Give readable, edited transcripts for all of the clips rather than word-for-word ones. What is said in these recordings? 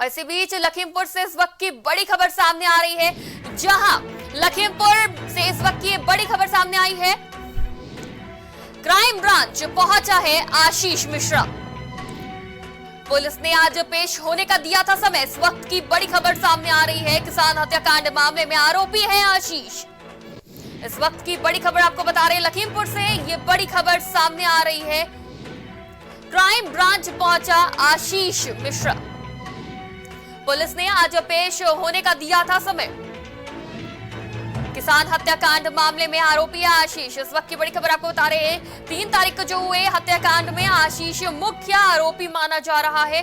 और इसी बीच लखीमपुर से इस वक्त की बड़ी खबर सामने आ रही है, जहां लखीमपुर से इस वक्त की बड़ी खबर सामने आई है। क्राइम ब्रांच पहुंचा है आशीष मिश्रा। पुलिस ने आज पेश होने का दिया था समय। इस वक्त की बड़ी खबर सामने आ रही है, किसान हत्याकांड मामले में आरोपी है आशीष। इस वक्त की बड़ी खबर आपको बता रहे हैं, लखीमपुर से ये बड़ी खबर सामने आ रही है। क्राइम ब्रांच पहुंचा आशीष मिश्रा। पुलिस ने आज पेश होने का दिया था समय। किसान हत्याकांड मामले में आरोपी है आशीष। इस वक्त की बड़ी खबर आपको बता रहे हैं, 3 तारीख को जो हुए हत्याकांड में आशीष मुख्य आरोपी माना जा रहा है।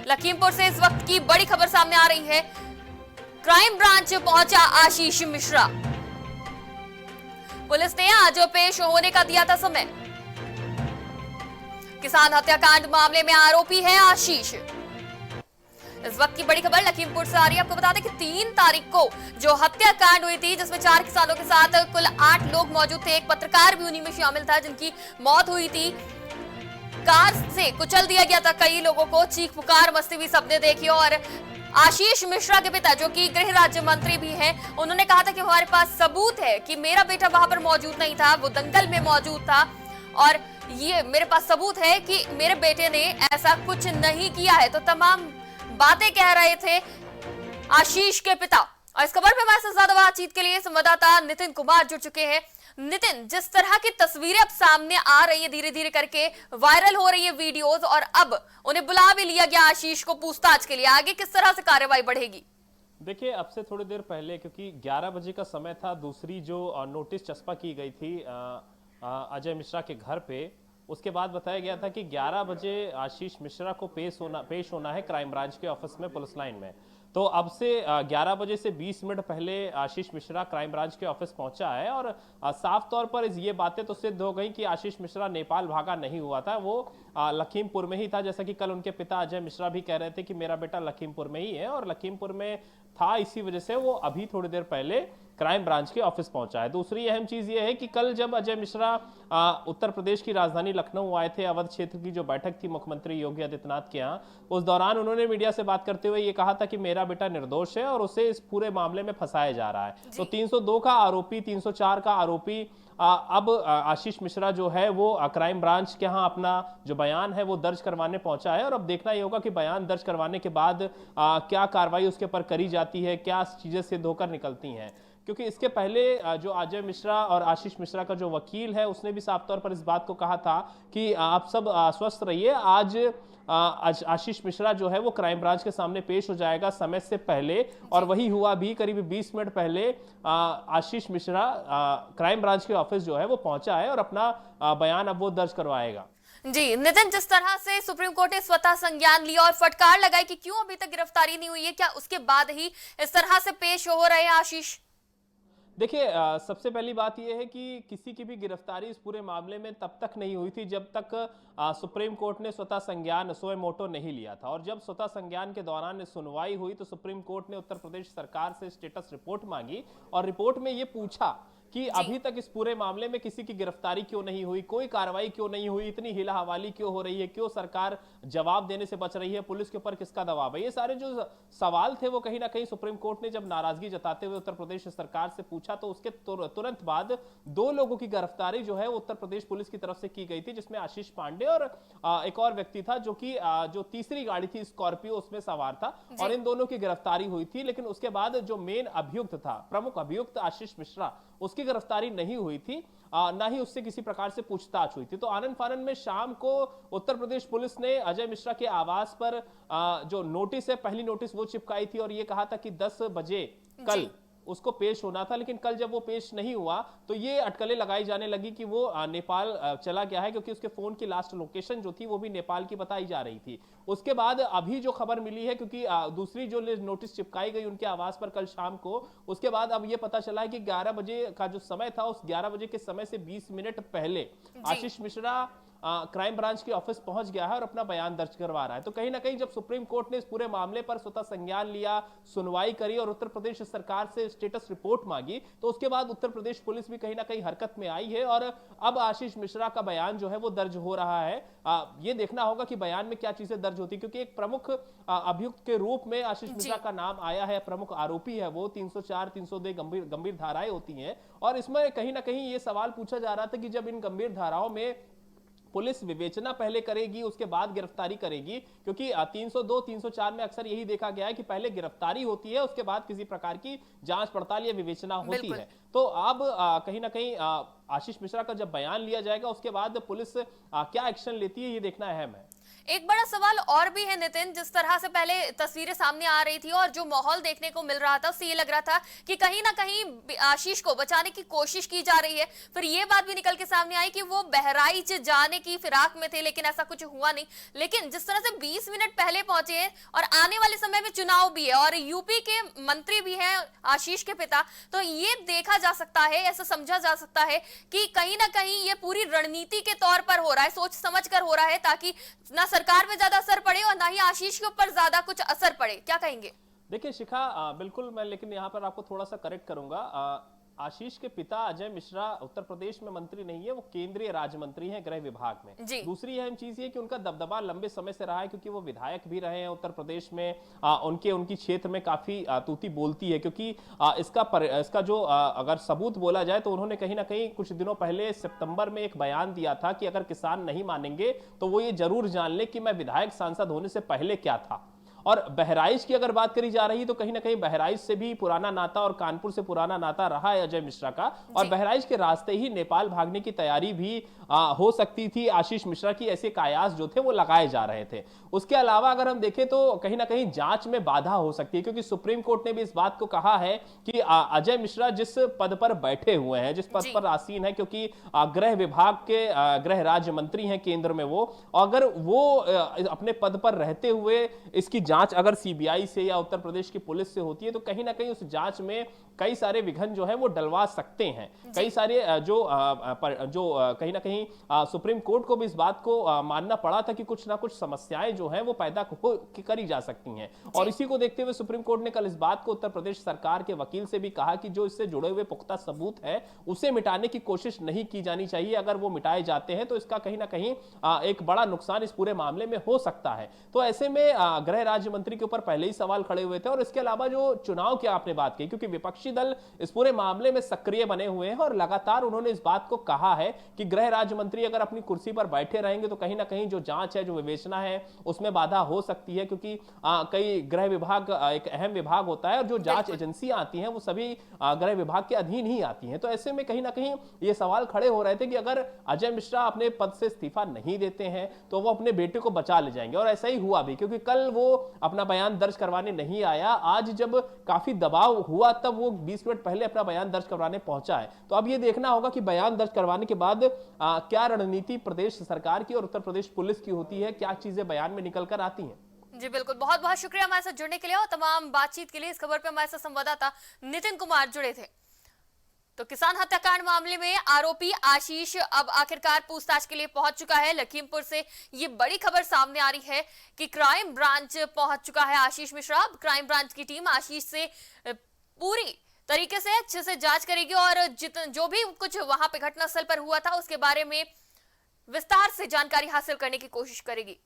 लखीमपुर से इस वक्त की बड़ी खबर सामने आ रही है, क्राइम ब्रांच पहुंचा आशीष मिश्रा। पुलिस ने आज पेश होने का दिया था समय। किसान हत्याकांड मामले में आरोपी है आशीष। इस वक्त की बड़ी खबर लखीमपुर से आ रही है। आपको बता दें कि 3 तारीख को जो हत्याकांड हुई थी, जिसमें 4 किसानों के साथ कुल 8 लोग मौजूद थे, एक पत्रकार भी उन्हीं में शामिल था जिनकी मौत हुई थी। कार से कुचल दिया गया था कई लोगों को, चीख पुकार मस्ती भी सबने देखी। और आशीष मिश्रा के पिता, जो कि गृह राज्य मंत्री भी हैं, उन्होंने कहा था कि हमारे पास सबूत है कि मेरा बेटा वहां पर मौजूद नहीं था, वो दंगल में मौजूद था, और ये मेरे पास सबूत है कि मेरे बेटे ने ऐसा कुछ नहीं किया है। तो तमाम बातें कह रहे थे आशीष के पिता। और इस खबर में हमारे साथ ज्यादा बातचीत के लिए संवाददाता नितिन कुमार जुड़ चुके हैं। नितिन, जिस तरह की तस्वीरें अब सामने आ रही है, धीरे धीरे करके वायरल हो रही है वीडियोस, और अब उन्हें बुला भी लिया गया आशीष को पूछताछ के लिए, आगे किस तरह से कार्रवाई बढ़ेगी? देखिए, अब से थोड़ी देर पहले, क्योंकि 11 बजे का समय था, दूसरी जो नोटिस चस्पा की गई थी अजय मिश्रा के घर पे, उसके बाद बताया गया था कि 11 बजे आशीष मिश्रा को पेश होना है क्राइम ब्रांच के ऑफिस में, पुलिस लाइन में। तो अब से 11 बजे से 20 मिनट पहले आशीष मिश्रा क्राइम ब्रांच के ऑफिस पहुंचा है। और साफ तौर पर ये बातें तो सिद्ध हो गई कि आशीष मिश्रा नेपाल भागा नहीं हुआ था, वो लखीमपुर में ही था। जैसा कि कल उनके पिता अजय मिश्रा भी कह रहे थे कि मेरा बेटा लखीमपुर में ही है, और लखीमपुर में था, इसी वजह से वो अभी थोड़ी देर पहले क्राइम ब्रांच के ऑफिस पहुंचा है। दूसरी अहम चीज ये है कि कल जब अजय मिश्रा उत्तर प्रदेश की राजधानी लखनऊ आए थे, अवध क्षेत्र की जो बैठक थी मुख्यमंत्री योगी आदित्यनाथ के यहाँ, उस दौरान उन्होंने मीडिया से बात करते हुए ये कहा था कि मेरा बेटा निर्दोष है और उसे इस पूरे मामले में फंसाया जा रहा है। तो 302 का आरोपी, 304 का आरोपी अब आशीष मिश्रा जो है वो क्राइम ब्रांच के यहाँ अपना जो बयान है वो दर्ज करवाने पहुंचा है। और अब देखना ये होगा कि बयान दर्ज करवाने के बाद क्या कार्रवाई उसके ऊपर करी जाती है, क्या चीजें सिद्ध होकर निकलती हैं। क्योंकि इसके पहले जो अजय मिश्रा और आशीष मिश्रा का जो वकील है, उसने भी साफ तौर पर इस बात को कहा था कि आप सब स्वस्थ रहिए, आज आशीष मिश्रा जो है वो क्राइम ब्रांच के सामने पेश हो जाएगा समय से पहले। और वही हुआ भी। करीब 20 मिनट पहले आशीष मिश्रा क्राइम ब्रांच के ऑफिस जो है वो पहुंचा है और अपना बयान अब वो दर्ज करवाएगा। जी नितिन, जिस तरह से सुप्रीम कोर्ट ने स्वतः संज्ञान लिया और फटकार लगाई कि क्यों अभी तक गिरफ्तारी नहीं हुई है, क्या उसके बाद ही इस तरह से पेश हो रहे हैं आशीष? देखिए, सबसे पहली बात यह है कि किसी की भी गिरफ्तारी इस पूरे मामले में तब तक नहीं हुई थी जब तक सुप्रीम कोर्ट ने स्वतः संज्ञान सोए मोटो नहीं लिया था। और जब स्वतः संज्ञान के दौरान सुनवाई हुई तो सुप्रीम कोर्ट ने उत्तर प्रदेश सरकार से स्टेटस रिपोर्ट मांगी, और रिपोर्ट में यह पूछा कि अभी तक इस पूरे मामले में किसी की गिरफ्तारी क्यों नहीं हुई, कोई कार्रवाई क्यों नहीं हुई, इतनी हिला हवाली क्यों हो रही है, क्यों सरकार जवाब देने से बच रही है, पुलिस के ऊपर किसका दबाव है। ये सारे जो सवाल थे वो कहीं ना कहीं सुप्रीम कोर्ट ने जब नाराजगी जताते हुए उत्तर प्रदेश सरकार से पूछा, तो उसके तुरंत बाद 2 लोगों की गिरफ्तारी जो है उत्तर प्रदेश पुलिस की तरफ से की गई थी, जिसमें आशीष पांडे और एक और व्यक्ति था जो कि जो तीसरी गाड़ी थी स्कॉर्पियो, उसमें सवार था, और इन दोनों की गिरफ्तारी हुई थी। लेकिन उसके बाद जो मेन अभियुक्त था, प्रमुख अभियुक्त आशीष मिश्रा, उसकी गिरफ्तारी नहीं हुई थी, ना ही उससे किसी प्रकार से पूछताछ हुई थी। तो आनंद फानंद में शाम को उत्तर प्रदेश पुलिस ने अजय मिश्रा के आवास पर जो नोटिस है, पहली नोटिस वो चिपकाई थी और ये कहा था कि 10 बजे कल उसको पेश होना था। लेकिन कल जब वो पेश नहीं हुआ तो ये अटकलें लगाई जाने लगी कि वो नेपाल चला गया है, क्योंकि उसके फोन की लास्ट लोकेशन जो थी वो भी नेपाल की बताई जा रही थी। उसके बाद अभी जो खबर मिली है, क्योंकि दूसरी जो नोटिस चिपकाई गई उनके आवास पर कल शाम को, उसके बाद अब ये पता चला है कि 11 बजे का जो समय था, उस 11 बजे के समय से 20 मिनट पहले आशीष मिश्रा क्राइम ब्रांच के ऑफिस पहुंच गया है और अपना बयान दर्ज करवा रहा है। तो कहीं ना कहीं जब सुप्रीम कोर्ट ने इस पूरे मामले पर स्वतः संज्ञान लिया, सुनवाई करी और उत्तर प्रदेश सरकार से स्टेटस रिपोर्ट मांगी, तो उसके बाद उत्तर प्रदेश पुलिस भी कहीं ना कहीं हरकत में आई है और अब आशीष मिश्रा का बयान जो है वो दर्ज हो रहा है। ये देखना होगा कि बयान में क्या चीजें दर्ज होती, क्योंकि एक प्रमुख अभियुक्त के रूप में आशीष मिश्रा का नाम आया है, प्रमुख आरोपी है वो, 304 302 गंभीर धाराएं होती हैं। और इसमें कहीं ना कहीं ये सवाल पूछा जा रहा था कि जब इन गंभीर धाराओं में पुलिस विवेचना पहले करेगी उसके बाद गिरफ्तारी करेगी, क्योंकि 302 304 में अक्सर यही देखा गया है कि पहले गिरफ्तारी होती है, उसके बाद किसी प्रकार की जांच पड़ताल या विवेचना होती है। तो अब कहीं ना कहीं आशीष मिश्रा का जब बयान लिया जाएगा उसके बाद पुलिस क्या एक्शन लेती है, ये देखना अहम है। एक बड़ा सवाल और भी है नितिन, जिस तरह से पहले तस्वीरें सामने आ रही थी और जो माहौल देखने को मिल रहा था उससे ये लग रहा था कि कहीं ना कहीं आशीष को बचाने की कोशिश की जा रही है। फिर ये बात भी निकल के सामने आई कि वो बहराइच जाने की फिराक में थे, लेकिन ऐसा कुछ हुआ नहीं। लेकिन जिस तरह से 20 मिनट पहले पहुंचे हैं और आने वाले समय में चुनाव भी है और यूपी के मंत्री भी हैं आशीष के पिता, तो ये देखा जा सकता है, ऐसा समझा जा सकता है कि कहीं ना कहीं ये पूरी रणनीति के तौर पर हो रहा है, सोच समझ कर हो रहा है, ताकि ना सरकार में ज्यादा असर पड़े और ना ही आशीष के ऊपर ज्यादा कुछ असर पड़े। क्या कहेंगे? देखिए शिखा, बिल्कुल मैं लेकिन यहाँ पर आपको थोड़ा सा करेक्ट करूंगा। आशीष के पिता अजय मिश्रा उत्तर प्रदेश में मंत्री नहीं है, वो केंद्रीय राज्य मंत्री हैं गृह विभाग में। दूसरी अहम चीज ये कि उनका दबदबा लंबे समय से रहा है, क्योंकि वो विधायक भी रहे हैं उत्तर प्रदेश में। उनकी क्षेत्र में काफी तूती बोलती है, क्योंकि इसका जो अगर सबूत बोला जाए तो उन्होंने कहीं ना कहीं कुछ दिनों पहले सितंबर में एक बयान दिया था कि अगर किसान नहीं मानेंगे तो वो ये जरूर जान ले कि मैं विधायक सांसद होने से पहले क्या था। और बहराइच की अगर बात करी जा रही तो कहीं ना कहीं बहराइच से भी पुराना नाता और कानपुर से पुराना नाता रहा है अजय मिश्रा का, और बहराइच के रास्ते ही नेपाल भागने की तैयारी भी हो सकती थी आशीष मिश्रा की। ऐसे कयास जो थे वो लगाए जा रहे थे। उसके अलावा अगर हम देखें तो कहीं ना कहीं जांच में बाधा हो सकती है, क्योंकि सुप्रीम कोर्ट ने भी इस बात को कहा है कि अजय मिश्रा जिस पद पर बैठे हुए हैं, जिस पद पर आसीन है, क्योंकि गृह विभाग के गृह राज्य मंत्री हैं केंद्र में वो, अगर वो अपने पद पर रहते हुए इसकी जांच अगर सीबीआई से या उत्तर प्रदेश की पुलिस से होती है तो कहीं ना कहीं उस जांच में कई सारे विघ्न जो है वो डलवा सकते हैं। कई सारे जो कहीं ना कहीं सुप्रीम कोर्ट को भी इस बात को मानना पड़ा था कि कुछ ना कुछ समस्याएं जो है वो पैदा करी जा सकती हैं। और इसी को देखते हुए सुप्रीम कोर्ट ने कल इस बात को उत्तर प्रदेश सरकार के वकील से भी कहा कि जो इससे जुड़े हुए पुख्ता सबूत है उसे मिटाने की कोशिश नहीं की जानी चाहिए। अगर वो मिटाए जाते हैं तो इसका कहीं ना कहीं एक बड़ा नुकसान इस पूरे मामले में हो सकता है। तो ऐसे में गृह राज्य मंत्री के ऊपर पहले ही सवाल खड़े हुए थे। और इसके अलावा जो चुनाव की आपने बात की, क्योंकि विपक्षी दल इस पूरे मामले में सक्रिय बने हुए हैं और लगातार उन्होंने इस बात को कहा है कि गृह राज्य मंत्री अगर अपनी कुर्सी पर बैठे रहेंगे तो कहीं ना कहीं जो जांच है, जो विवेचना है, उसमें बाधा हो सकती है, क्योंकि कई गृह विभाग एक अहम विभाग होता है और जो जांच एजेंसियां आती हैं वो सभी गृह विभाग के अधीन ही आती हैं। तो ऐसे में कहीं ना कहीं ये सवाल खड़े हो रहे थे कि अगर अजय मिश्रा अपने पद से इस्तीफा नहीं देते हैं तो वो अपने बेटे को बचा ले जाएंगे। और ऐसा ही हुआ भी, क्योंकि कल वो अपना बयान दर्ज करवाने नहीं आया। आज जब काफी दबाव हुआ तब वो 20 मिनट पहले अपना बयान दर्ज करवाने पहुंचा है। तो अब ये देखना होगा कि बयान दर्ज करवाने के बाद क्या रणनीति प्रदेश सरकार की और उत्तर प्रदेश पुलिस की होती है, क्या चीजें बयान में निकल कर आती हैं। जी बिल्कुल, बहुत बहुत शुक्रिया हमारे साथ जुड़ने के लिए और तमाम बातचीत के लिए। इस खबर पे हमारे साथ संवाददाता नितिन कुमार जुड़े थे। तो किसान हत्याकांड मामले में आरोपी आशीष अब आखिरकार पूछताछ के लिए पहुंच चुका है। लखीमपुर से ये बड़ी खबर सामने आ रही है कि क्राइम ब्रांच पहुंच चुका है आशीष मिश्रा। क्राइम ब्रांच की टीम आशीष से पूरी तरीके से अच्छे से जांच करेगी और जो भी कुछ वहां पे घटनास्थल पर हुआ था उसके बारे में विस्तार से जानकारी हासिल करने की कोशिश करेगी।